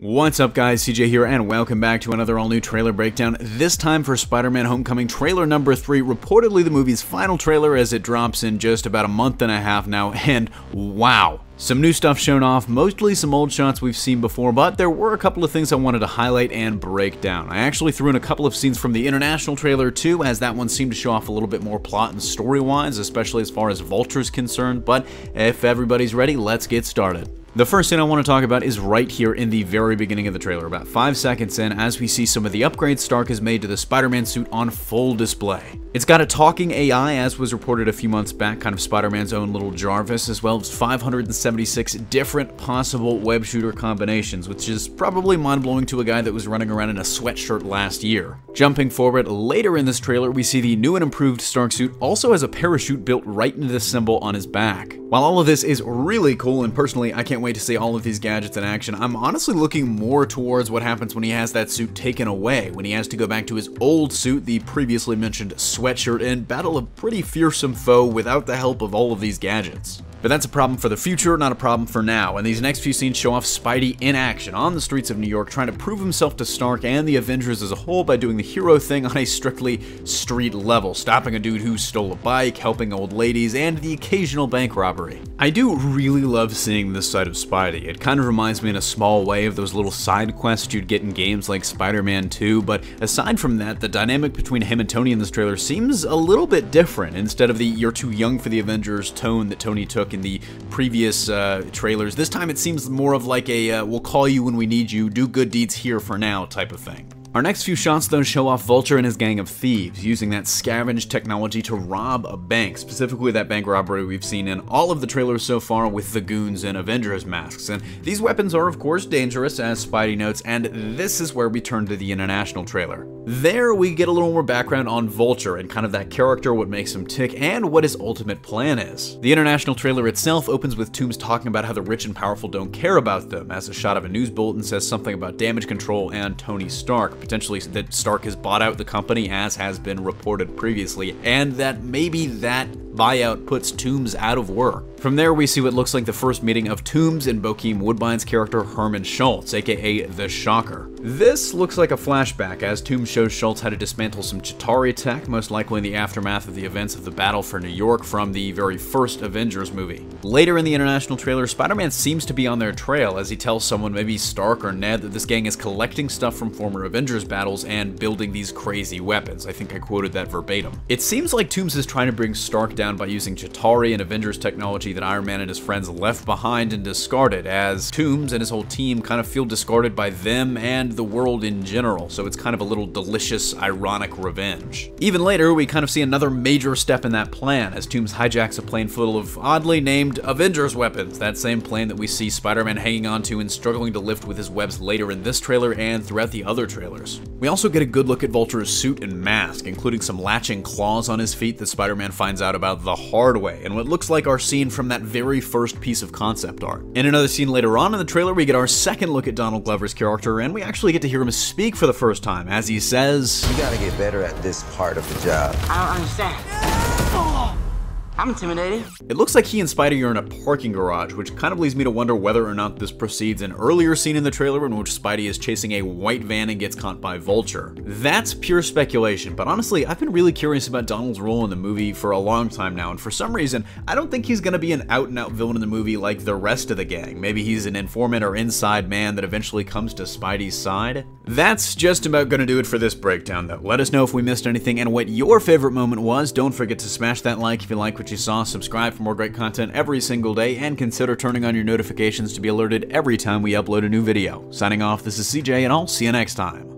What's up guys, CJ here, and welcome back to another all-new trailer breakdown, this time for Spider-Man Homecoming trailer number 3, reportedly the movie's final trailer as it drops in just about a month and a half now, and wow. Some new stuff shown off, mostly some old shots we've seen before, but there were a couple of things I wanted to highlight and break down. I actually threw in a couple of scenes from the international trailer too, as that one seemed to show off a little bit more plot and story-wise, especially as far as Vulture's concerned, but if everybody's ready, let's get started. The first thing I want to talk about is right here in the very beginning of the trailer, about 5 seconds in, as we see some of the upgrades Stark has made to the Spider-Man suit on full display. It's got a talking AI, as was reported a few months back, kind of Spider-Man's own little Jarvis, as well as 576 different possible web shooter combinations, which is probably mind-blowing to a guy that was running around in a sweatshirt last year. Jumping forward, later in this trailer, we see the new and improved Stark suit also has a parachute built right into the symbol on his back. While all of this is really cool, and personally I can't wait to see all of these gadgets in action, I'm honestly looking more towards what happens when he has that suit taken away, when he has to go back to his old suit, the previously mentioned sweatshirt, and battle a pretty fearsome foe without the help of all of these gadgets. But that's a problem for the future, not a problem for now, and these next few scenes show off Spidey in action on the streets of New York, trying to prove himself to Stark and the Avengers as a whole by doing the hero thing on a strictly street level, stopping a dude who stole a bike, helping old ladies, and the occasional bank robbery. I do really love seeing this side of Spidey. It kind of reminds me in a small way of those little side quests you'd get in games like Spider-Man 2, but aside from that, the dynamic between him and Tony in this trailer seems a little bit different. Instead of the "you're too young for the Avengers" tone that Tony took in the previous trailers, this time it seems more of like a we'll call you when we need you, do good deeds here for now type of thing. Our next few shots though show off Vulture and his gang of thieves using that scavenge technology to rob a bank, specifically that bank robbery we've seen in all of the trailers so far with the goons in Avengers masks. And these weapons are of course dangerous, as Spidey notes, and this is where we turn to the international trailer. There we get a little more background on Vulture and kind of that character, what makes him tick, and what his ultimate plan is. The international trailer itself opens with Toomes talking about how the rich and powerful don't care about them, as a shot of a news bulletin says something about damage control and Tony Stark, potentially that Stark has bought out the company, as has been reported previously, and that maybe that buyout puts Toomes out of work. From there, we see what looks like the first meeting of Toomes and Bokeem Woodbine's character Herman Schultz, aka The Shocker. This looks like a flashback, as Toomes shows Schultz how to dismantle some Chitauri tech, most likely in the aftermath of the events of the Battle for New York from the very first Avengers movie. Later in the international trailer, Spider-Man seems to be on their trail as he tells someone, maybe Stark or Ned, that this gang is collecting stuff from former Avengers battles and building these crazy weapons. I think I quoted that verbatim. It seems like Toomes is trying to bring Stark down by using Chitauri and Avengers technology that Iron Man and his friends left behind and discarded, as Toomes and his whole team kind of feel discarded by them and the world in general, so it's kind of a little delicious, ironic revenge. Even later, we kind of see another major step in that plan, as Toomes hijacks a plane full of oddly named Avengers weapons, that same plane that we see Spider-Man hanging onto and struggling to lift with his webs later in this trailer and throughout the other trailers. We also get a good look at Vulture's suit and mask, including some latching claws on his feet that Spider-Man finds out about the hard way, and what looks like our scene from that very first piece of concept art. In another scene later on in the trailer, we get our second look at Donald Glover's character, and we actually get to hear him speak for the first time, as he says, "You gotta get better at this part of the job." I don't understand. I'm intimidated. It looks like he and Spidey are in a parking garage, which kind of leads me to wonder whether or not this precedes an earlier scene in the trailer in which Spidey is chasing a white van and gets caught by Vulture. That's pure speculation, but honestly, I've been really curious about Donald's role in the movie for a long time now, and for some reason, I don't think he's gonna be an out-and-out villain in the movie like the rest of the gang. Maybe he's an informant or inside man that eventually comes to Spidey's side. That's just about gonna do it for this breakdown, though. Let us know if we missed anything and what your favorite moment was. Don't forget to smash that like if you like what you saw, subscribe for more great content every single day, and consider turning on your notifications to be alerted every time we upload a new video. Signing off, this is CJ, and I'll see you next time.